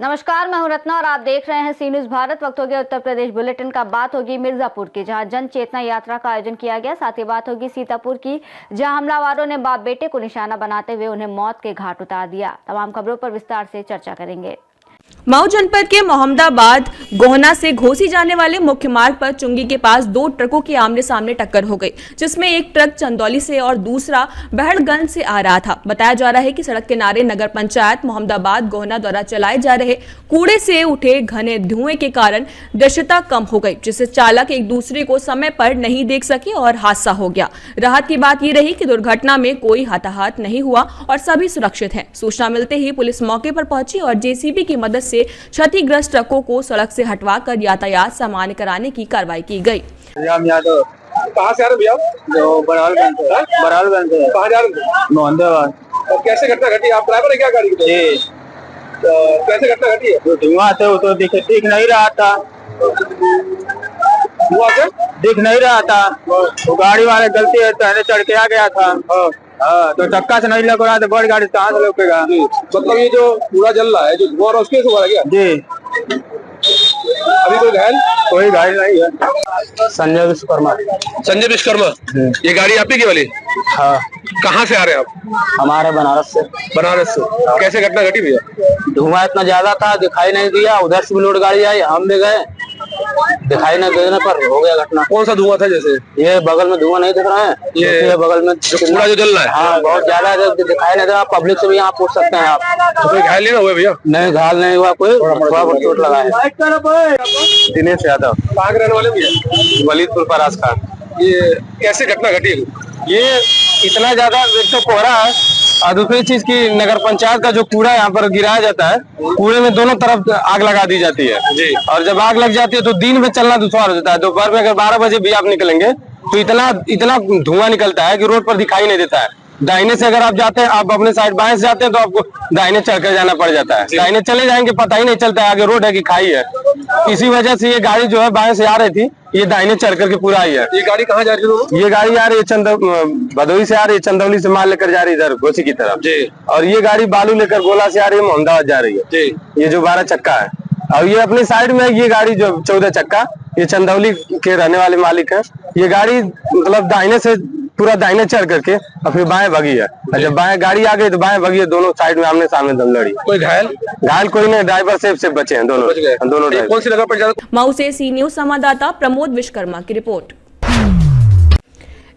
नमस्कार, मैं हूं रत्ना और आप देख रहे हैं सी न्यूज भारत। वक्त हो गया उत्तर प्रदेश बुलेटिन का। बात होगी मिर्जापुर की, जहां जन चेतना यात्रा का आयोजन किया गया। साथ ही बात होगी सीतापुर की, जहां हमलावरों ने बाप बेटे को निशाना बनाते हुए उन्हें मौत के घाट उतार दिया। तमाम खबरों पर विस्तार से चर्चा करेंगे। मऊ जनपद के मोहम्मदाबाद गोहना से घोसी जाने वाले मुख्य मार्ग पर चुंगी के पास दो ट्रकों की आमने सामने टक्कर हो गई, जिसमें एक ट्रक चंदौली से और दूसरा बहड़गंज से आ रहा था। बताया जा रहा है कि सड़क किनारे नगर पंचायत मोहम्मदाबाद गोहना द्वारा चलाए जा रहे कूड़े से उठे घने धुएं के कारण दृश्यता कम हो गई, जिससे चालक एक दूसरे को समय पर नहीं देख सके और हादसा हो गया। राहत की बात यह रही कि दुर्घटना में कोई हताहत नहीं हुआ और सभी सुरक्षित हैं। सूचना मिलते ही पुलिस मौके पर पहुंची और जेसीबी की मदद से क्षतिग्रस्त ट्रकों को सड़क से हटवाकर यातायात सामान्य कराने की कार्रवाई की गई। कहाँ से आ रहे भैया? जो बरालगंज से। कहाँ जा रहे थे? मोहम्मदाबाद। और कैसे घटना घटी? आप ड्राइवर है क्या गाड़ी की? जी। तो कैसे घटना घटी है? जो धुआं थे वो तो दिख नहीं रहा था। धुआं से दिख नहीं रहा था। वो गाड़ी वाले गलती है, पहले चढ़ के आ गया था। हाँ, तो चक्का से नहीं लग रहा था, बड़ी गाड़ी कहाँ से लौकेगा? मतलब ये जो पूरा जल रहा है, जो धुआं और उसके से हुआ क्या? जी। अभी कोई घायल? कोई घायल नहीं है। संजय विश्वकर्मा। संजय विश्वकर्मा, ये गाड़ी आप ही की वाली? हाँ। कहाँ से आ रहे हैं आप? हमारे बनारस से। बनारस से। कैसे घटना घटी भैया? धुआं इतना ज्यादा था, दिखाई नहीं दिया। उधर से भी लोड गाड़ी आई, हम भी गए, दिखाई नहीं देने पर हो गया घटना। कौन सा धुआं था? जैसे ये बगल में धुआं नहीं दिख रहा है, ये बगल में पूरा जो जल रहा है। हाँ, बहुत ज्यादा दिखाई नहीं दे रहा। पब्लिक से भी यहाँ पूछ सकते हैं आप। तो कोई घायल नहीं हुआ भैया? नहीं, घायल नहीं हुआ कोई, थोड़ा बहुत चोट लगा है। दिनेश यादव। कहाँ के रहने वाले भैया? वलीदपुर परास खान। ये कैसे घटना घटी? ये इतना ज्यादा एक तो कोहरा है और दूसरी चीज की नगर पंचायत का जो कूड़ा यहाँ पर गिराया जाता है, कूड़े में दोनों तरफ आग लगा दी जाती है जी। और जब आग लग जाती है तो दिन में चलना दुश्वार हो जाता है। दोपहर में अगर 12 बजे भी आप निकलेंगे तो इतना धुआं निकलता है कि रोड पर दिखाई नहीं देता है। दाहिने से अगर आप जाते हैं, आप अपने साइड बाएं से जाते हैं तो आपको दाहिने चढ़कर जाना पड़ जाता है। दाहिने चले जाएंगे, पता ही नहीं चलता है आगे रोड है कि खाई है। इसी वजह से ये गाड़ी जो है बाएं से आ रही थी, ये दाहिने चढ़ करके पूरा आई है। ये गाड़ी कहाँ जा रही है? ये गाड़ी आ रही है भदोही से आ रही है, चंदौली से माल लेकर जा रही है इधर घोसी की तरफ जी। और ये गाड़ी बालू लेकर गोला से आ रही है, मोहम्मदाबाद जा रही है जी। ये जो 12 चक्का है, और ये अपने साइड में ये गाड़ी जो 14 चक्का, ये चंदौली के रहने वाले मालिक है। ये गाड़ी मतलब दाहिने से पूरा दाहिने चढ़ करके और फिर बाएं भगी है। और जब बाएं गाड़ी आ गई तो बाएं भगी है, दोनों साइड में आमने सामने दम लड़ी। कोई घायल? घायल कोई नहीं, ड्राइवर सेफ बचे हैं दोनों ड्राइवर। कौन सी नगर पंचायत? मऊ से सी न्यूज संवाददाता प्रमोद विश्वकर्मा की रिपोर्ट।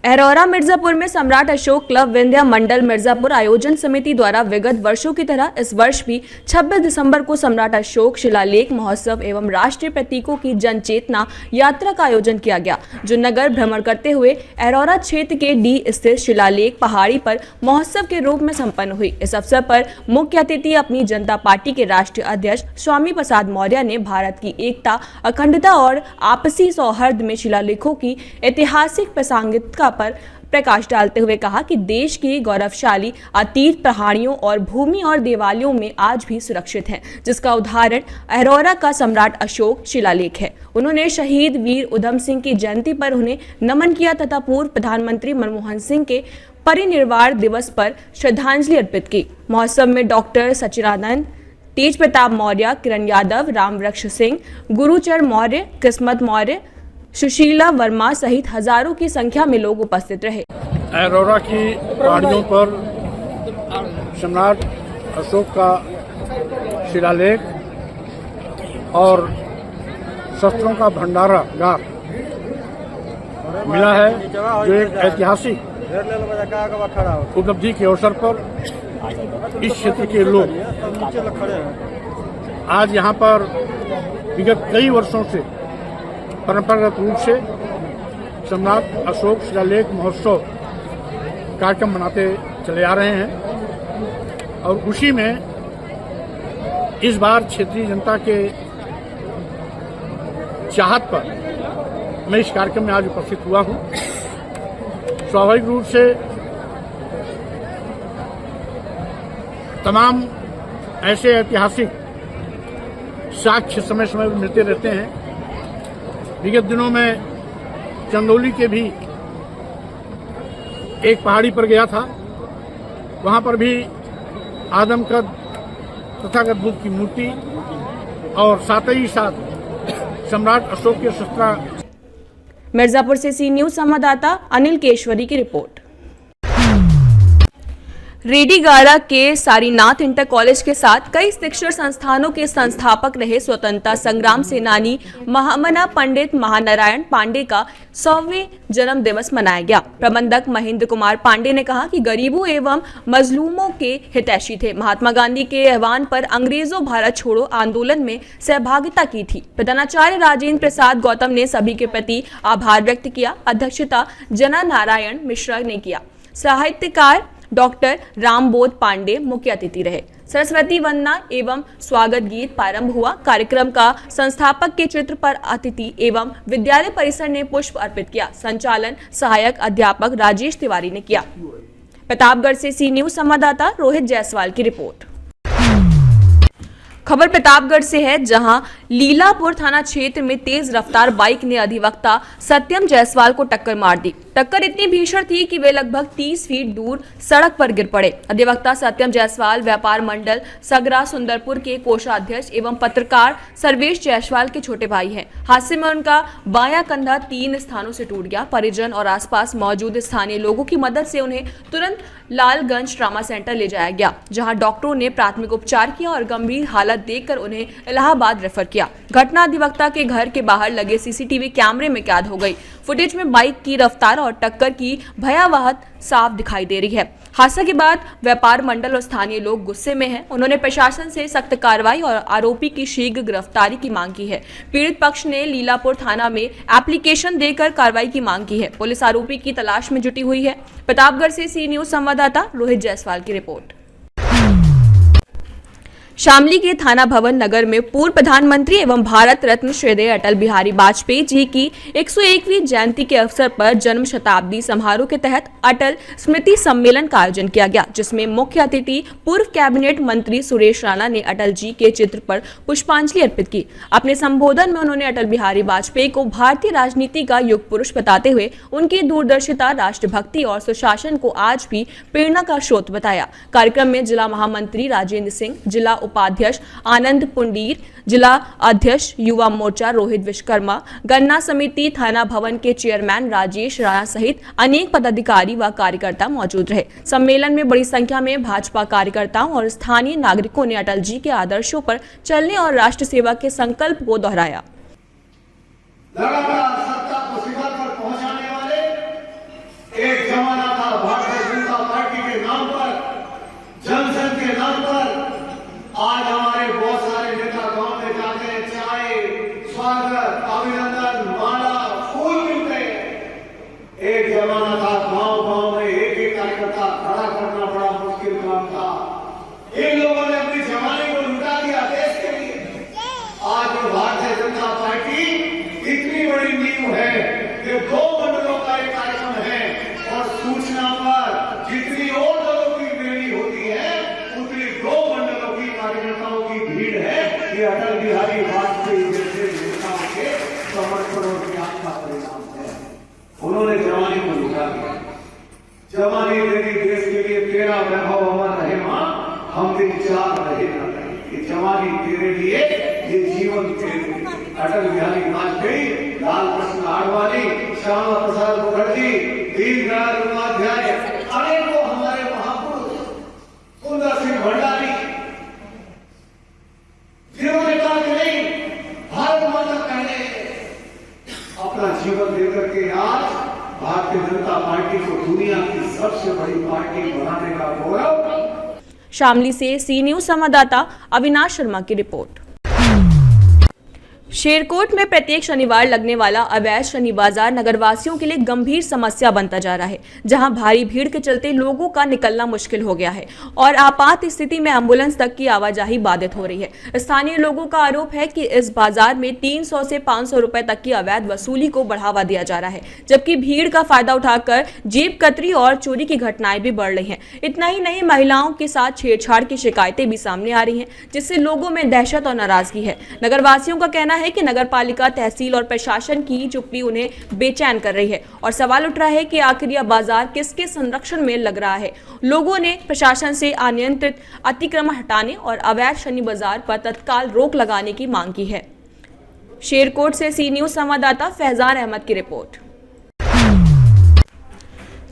अरोरा मिर्जापुर में सम्राट अशोक क्लब विंध्या मंडल मिर्जापुर आयोजन समिति द्वारा विगत वर्षों की तरह इस वर्ष भी 26 दिसंबर को सम्राट अशोक शिलालेख महोत्सव एवं राष्ट्रीय प्रतीकों की जन चेतना यात्रा का आयोजन किया गया, जो नगर भ्रमण करते हुए अरोरा क्षेत्र के डी स्थित शिलालेख पहाड़ी पर महोत्सव के रूप में संपन्न हुई। इस अवसर पर मुख्य अतिथि अपनी जनता पार्टी के राष्ट्रीय अध्यक्ष स्वामी प्रसाद मौर्य ने भारत की एकता, अखंडता और आपसी सौहार्द में शिलालेखों की ऐतिहासिक प्रासंगिकता पर प्रकाश डालते हुए कहा कि देश की गौरवशाली अतीत पहाड़ियों और भूमि और देवालयों में आज भी सुरक्षित है, जिसका उदाहरण अरोरा का सम्राट अशोक शिलालेख है। उन्होंने शहीद वीर उधम सिंह की जयंती पर उन्हें नमन किया तथा पूर्व प्रधानमंत्री मनमोहन सिंह के परिनिर्वाण दिवस पर श्रद्धांजलि अर्पित की। महोत्सव में डॉक्टर सचिदानंद, तेज प्रताप मौर्य, किरण यादव, रामवृक्ष सिंह, गुरुचर मौर्य, किस्मत मौर्य, सुशीला वर्मा सहित हजारों की संख्या में लोग उपस्थित रहे। अरोरा की पहाड़ियों पर सम्राट अशोक का शिलालेख और शस्त्रों का भंडारागार मिला है, जो एक ऐतिहासिक उपलब्धि के अवसर पर इस क्षेत्र के लोग आज यहाँ पर विगत कई वर्षों से परंपरागत रूप से सम्राट अशोक शिलालेख महोत्सव कार्यक्रम मनाते चले आ रहे हैं। और उसी में इस बार क्षेत्रीय जनता के चाहत पर मैं इस कार्यक्रम में आज उपस्थित हुआ हूं। स्वाभाविक रूप से तमाम ऐसे ऐतिहासिक साक्ष्य समय समय पर मिलते रहते हैं। विगत दिनों में चंदौली के भी एक पहाड़ी पर गया था, वहां पर भी आदमकद तथागत बुद्ध की मूर्ति और साथ ही साथ सम्राट अशोक के शस्त्र। मिर्जापुर से सी न्यूज संवाददाता अनिल केशवरी की रिपोर्ट। रेडीगारा के सारीनाथ इंटर कॉलेज के साथ कई शिक्षण संस्थानों के संस्थापक रहे स्वतंत्रता संग्राम सेनानी महामना पंडित महानारायण पांडे का 100वें जन्म दिवस मनाया गया। प्रबंधक महेंद्र कुमार पांडे ने कहा कि गरीबों एवं मजलूमों के हितैषी थे। महात्मा गांधी के आह्वान पर अंग्रेजों भारत छोड़ो आंदोलन में सहभागिता की थी। प्रधानाचार्य राजेंद्र प्रसाद गौतम ने सभी के प्रति आभार व्यक्त किया। अध्यक्षता जना नारायण मिश्रा ने किया। साहित्यकार डॉक्टर रामबोध पांडे मुख्य अतिथि रहे। सरस्वती वंदना एवं स्वागत गीत प्रारंभ हुआ। कार्यक्रम का संस्थापक के चित्र पर अतिथि एवं विद्यालय परिसर ने पुष्प अर्पित किया। संचालन सहायक अध्यापक राजेश तिवारी ने किया। प्रतापगढ़ से सी न्यूज संवाददाता रोहित जायसवाल की रिपोर्ट। खबर प्रतापगढ़ से है, जहां लीलापुर थाना क्षेत्र में तेज रफ्तार बाइक ने अधिवक्ता सत्यम जायसवाल को टक्कर मार दी। टक्कर इतनी भीषण थी कि वे लगभग 30 फीट दूर सड़क पर गिर पड़े। अधिवक्ता सत्यम जायसवाल व्यापार मंडल सगरा सुंदरपुर के कोषाध्यक्ष एवं पत्रकार सर्वेश जायसवाल के छोटे भाई हैं। हादसे में उनका बायां कंधा 3 स्थानों से टूट गया। परिजन और आसपास मौजूद स्थानीय लोगों की मदद से उन्हें तुरंत लालगंज ट्रामा सेंटर ले जाया गया, जहां डॉक्टरों ने प्राथमिक उपचार किया और गंभीर हालत देखकर उन्हें इलाहाबाद रेफर किया। घटना अधिवक्ता के घर के बाहर लगे सीसीटीवी कैमरे में कैद हो गई। फुटेज में बाइक की रफ्तार और टक्कर की भयावहता साफ दिखाई दे रही है। हादसे के बाद व्यापार मंडल और स्थानीय लोग गुस्से में हैं। उन्होंने प्रशासन से सख्त कार्रवाई और आरोपी की शीघ्र गिरफ्तारी की मांग की है। पीड़ित पक्ष ने लीलापुर थाना में एप्लीकेशन देकर कार्रवाई की मांग की है। पुलिस आरोपी की तलाश में जुटी हुई है। प्रतापगढ़ से सी न्यूज संवाददाता रोहित जायसवाल की रिपोर्ट। शामली के थाना भवन नगर में पूर्व प्रधानमंत्री एवं भारत रत्न श्रीदेव अटल बिहारी वाजपेयी जी की 101वीं जयंती के अवसर पर जन्म शताब्दी समारोह के तहत अटल स्मृति सम्मेलन का आयोजन किया गया, जिसमें मुख्य अतिथि पूर्व कैबिनेट मंत्री सुरेश राणा ने अटल जी के चित्र पर पुष्पांजलि अर्पित की। अपने संबोधन में उन्होंने अटल बिहारी वाजपेयी को भारतीय राजनीति का युग पुरुष बताते हुए उनकी दूरदर्शिता, राष्ट्रभक्ति और सुशासन को आज भी प्रेरणा का स्रोत बताया। कार्यक्रम में जिला महामंत्री राजेंद्र सिंह, जिला उपाध्यक्ष आनंद पुंडीर, जिला अध्यक्ष युवा मोर्चा रोहित विश्वकर्मा, गन्ना समिति थाना भवन के चेयरमैन राजेश राणा सहित अनेक पदाधिकारी व कार्यकर्ता मौजूद रहे। सम्मेलन में बड़ी संख्या में भाजपा कार्यकर्ताओं और स्थानीय नागरिकों ने अटल जी के आदर्शों पर चलने और राष्ट्र सेवा के संकल्प को दोहराया। लगातार सत्ता को शिखर पर पहुंचाने वाले एक जमाना था। भारतीय जनता पार्टी के नाम पर, जनसंघ के नाम पर आज हमारे बहुत सारे नेता गांव में जाते हैं, चाय, स्वागत, अभिनंदन, माला, फूल मिलते हैं। एक जमाना था गांव गांव में एक एक कार्यकर्ता खड़ा करना बड़ा मुश्किल काम था। इन लोगों ने अपनी जवानी को लुटा दिया देश के लिए। आज भारतीय जनता पार्टी इतनी बड़ी नींव है कि 2 मंडलों का एक कार्यक्रम है और सूचना पर जितनी और लोगों की बेड़ी होती है उतनी 2 मंडलों की कार्यकर्ताओं की भीड़ है। ये अटल बिहारी वाजपेयी जैसे नेताओं के समर्पण और त्याग का परिणाम है। उन्होंने जवानी को लुटा दिया। जवानी तेरी देश के लिए तेरा वैभव अमर रहे मां, हम दिन 4 रहे न रहे। ये जवानी तेरे लिए, ये जीवन तेरे लिए। अटल बिहारी वाजपेयी, लाल कृष्ण आडवाणी, श्यामा प्रसाद मुखर्जी, दीनदयाल उपाध्याय, अनेकों हमारे महापुरुष, सुंदर सिंह भंडारी, जिन्होंने कहा कि नहीं, भारत माता कहने अपना जीवन देकर के आज भारतीय जनता पार्टी को दुनिया की सबसे बड़ी पार्टी बनाने का गौरव। शामली से सी न्यूज संवाददाता अविनाश शर्मा की रिपोर्ट। शेरकोट में प्रत्येक शनिवार लगने वाला अवैध शनि बाजार नगरवासियों के लिए गंभीर समस्या बनता जा रहा है, जहां भारी भीड़ के चलते लोगों का निकलना मुश्किल हो गया है और आपात स्थिति में एम्बुलेंस तक की आवाजाही बाधित हो रही है। स्थानीय लोगों का आरोप है कि इस बाजार में 300 से 500 रुपए तक की अवैध वसूली को बढ़ावा दिया जा रहा है, जबकि भीड़ का फायदा उठाकर जेब कतरी और चोरी की घटनाएं भी बढ़ रही हैं। इतना ही नहीं, महिलाओं के साथ छेड़छाड़ की शिकायतें भी सामने आ रही हैं, जिससे लोगों में दहशत और नाराजगी है। नगरवासियों का कहना है कि नगरपालिका, तहसील और प्रशासन की चुप्पी उन्हें बेचैन कर रही है और सवाल उठ रहा है कि आखिर यह बाजार किसके संरक्षण में लग रहा है। लोगों ने प्रशासन से अनियंत्रित अतिक्रमण हटाने और अवैध शनि बाजार पर तत्काल रोक लगाने की मांग की है। शेरकोट से सी न्यूज संवाददाता फैजान अहमद की रिपोर्ट।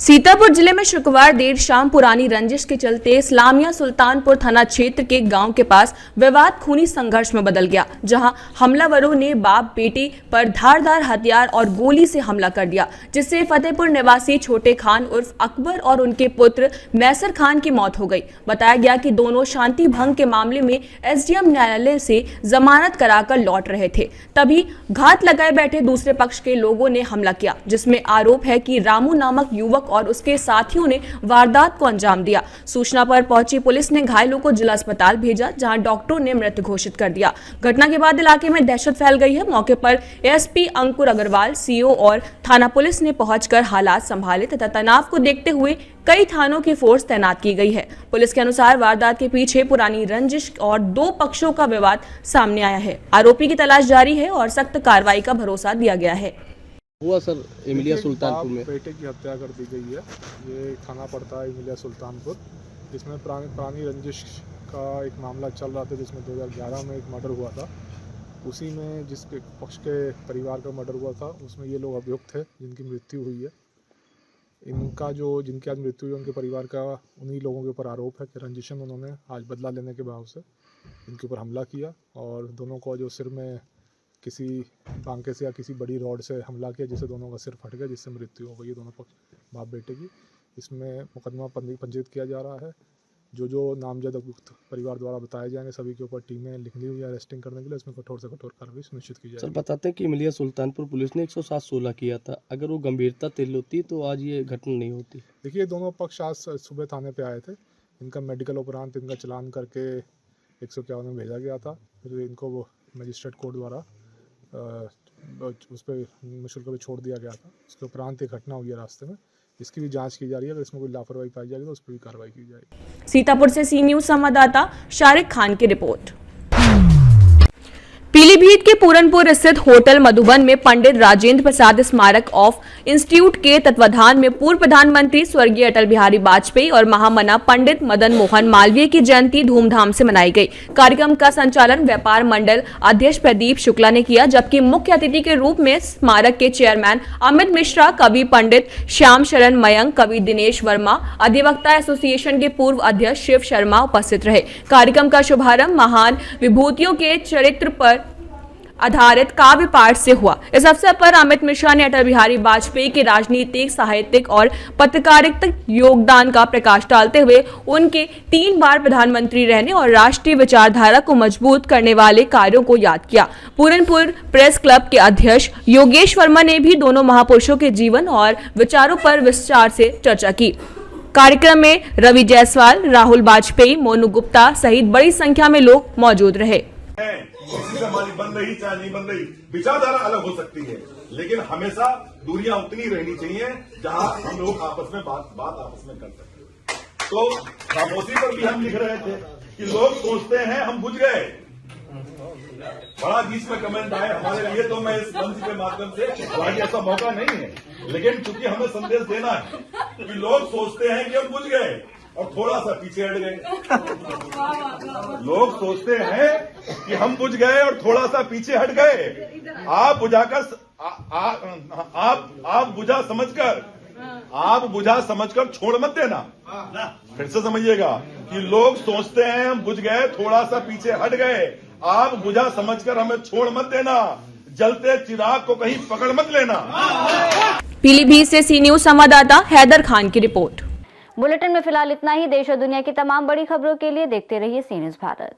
सीतापुर जिले में शुक्रवार देर शाम पुरानी रंजिश के चलते इस्लामिया सुल्तानपुर थाना क्षेत्र के गांव के पास विवाद खूनी संघर्ष में बदल गया, जहां हमलावरों ने बाप बेटे पर धारदार हथियार और गोली से हमला कर दिया, जिससे फतेहपुर निवासी छोटे खान उर्फ अकबर और उनके पुत्र मैसर खान की मौत हो गई। बताया गया कि दोनों शांति भंग के मामले में एसडीएम न्यायालय से जमानत कराकर लौट रहे थे, तभी घात लगाए बैठे दूसरे पक्ष के लोगों ने हमला किया, जिसमें आरोप है कि रामू नामक युवक और उसके साथियों ने वारदात को अंजाम दिया। सूचना पर पहुंची पुलिस ने घायलों को जिला अस्पताल भेजा, जहां डॉक्टरों ने मृत घोषित कर दिया। घटना के बाद इलाके में दहशत फैल गई है। मौके पर एसपी अंकुर अग्रवाल, सीओ और थाना पुलिस ने पहुंचकर हालात संभाले तथा तनाव को देखते हुए कई थानों की फोर्स तैनात की गई है। पुलिस के अनुसार वारदात के पीछे पुरानी रंजिश और दो पक्षों का विवाद सामने आया है। आरोपी की तलाश जारी है और सख्त कार्रवाई का भरोसा दिया गया है। हुआ सर इमिलिया सुल्तानपुर में बेटे की हत्या कर दी गई है। ये थाना पड़ता है इमिलिया सुल्तानपुर, जिसमें पुरानी रंजिश का एक मामला चल रहा था, जिसमें 2011 में एक मर्डर हुआ था। उसी में जिस पक्ष के परिवार का मर्डर हुआ था, उसमें ये लोग अभियुक्त थे जिनकी मृत्यु हुई है। जिनकी आज मृत्यु हुई उनके परिवार का उन्हीं लोगों के ऊपर आरोप है कि रंजिश में उन्होंने आज बदला लेने के भाव से इनके ऊपर हमला किया और दोनों को जो सिर में किसी बांके से या किसी बड़ी रॉड से हमला किया, जिससे दोनों का सिर फट गया, जिससे मृत्यु हो गई दोनों पक्ष बाप बेटे की। इसमें मुकदमा पंजीकृत किया जा रहा है। जो नामजद अभियुक्त परिवार द्वारा बताए जाएंगे, सभी के ऊपर टीमें लिखनी हुई है अरेस्टिंग करने के लिए। इसमें कठोर से कठोर कार्रवाई सुनिश्चित की जाए। सर बताते हैं कि इमिलिया सुल्तानपुर पुलिस ने 107-16 किया था, अगर वो गंभीरता तेल होती तो आज ये घटना नहीं होती। देखिए, दोनों पक्ष आज सुबह थाने पे आए थे। इनका मेडिकल उपरांत इनका चलान करके 151 में भेजा गया था। फिर इनको मजिस्ट्रेट कोर्ट द्वारा उस पर निःशुल्क भी छोड़ दिया गया था। उसके उपरांत एक घटना हुई है रास्ते में, इसकी भी जांच की जा रही है। अगर इसमें कोई लापरवाही पाई जाएगी तो उस पर भी कार्रवाई की जाएगी। सीतापुर से सी न्यूज संवाददाता शारिक खान की रिपोर्ट। पीलीभीत के पूरनपुर स्थित होटल मधुबन में पंडित राजेंद्र प्रसाद स्मारक ऑफ इंस्टीट्यूट के तत्वाधान में पूर्व प्रधानमंत्री स्वर्गीय अटल बिहारी वाजपेयी और महामना पंडित मदन मोहन मालवीय की जयंती धूमधाम से मनाई गई। कार्यक्रम का संचालन व्यापार मंडल अध्यक्ष प्रदीप शुक्ला ने किया, जबकि मुख्य अतिथि के रूप में स्मारक के चेयरमैन अमित मिश्रा, कवि पंडित श्याम शरण मयंक, कवि दिनेश वर्मा, अधिवक्ता एसोसिएशन के पूर्व अध्यक्ष शिव शर्मा उपस्थित रहे। कार्यक्रम का शुभारंभ महान विभूतियों के चरित्र पर आधारित काव्य पाठ से हुआ। इस अवसर पर अमित मिश्रा ने अटल बिहारी वाजपेयी के राजनीतिक, साहित्यिक और पत्रकारिता योगदान का प्रकाश डालते हुए उनके 3 बार प्रधानमंत्री रहने और राष्ट्रीय विचारधारा को मजबूत करने वाले कार्यों को याद किया। पूरनपुर प्रेस क्लब के अध्यक्ष योगेश वर्मा ने भी दोनों महापुरुषों के जीवन और विचारों पर विस्तार से चर्चा की। कार्यक्रम में रवि जायसवाल, राहुल वाजपेयी, मोनू गुप्ता सहित बड़ी संख्या में लोग मौजूद रहे। किसी से हमारी बन रही चाहे नहीं बन रही, विचारधारा अलग हो सकती है, लेकिन हमेशा दूरियां उतनी रहनी चाहिए जहां हम लोग आपस में बात आपस में कर सकते। तो खामोशी पर भी हम लिख रहे थे कि लोग सोचते हैं हम बुझ गए। बड़ा बीच में कमेंट आए हमारे लिए, तो मैं इस मंच के माध्यम से, हालांकि ऐसा मौका नहीं है, लेकिन चूंकि हमें संदेश देना है कि लोग सोचते हैं कि हम बुझ गए और थोड़ा सा पीछे हट गए। लोग सोचते हैं कि हम बुझ गए और थोड़ा सा पीछे हट गए। आप बुझा समझकर छोड़ मत देना। फिर से समझिएगा कि लोग सोचते हैं हम बुझ गए, थोड़ा सा पीछे हट गए। आप बुझा समझकर हमें छोड़ मत देना, जलते चिराग को कहीं पकड़ मत लेना। पीलीभीत से सी न्यूज संवाददाता हैदर खान की रिपोर्ट। बुलेटिन में फिलहाल इतना ही। देश और दुनिया की तमाम बड़ी खबरों के लिए देखते रहिए सी न्यूज भारत।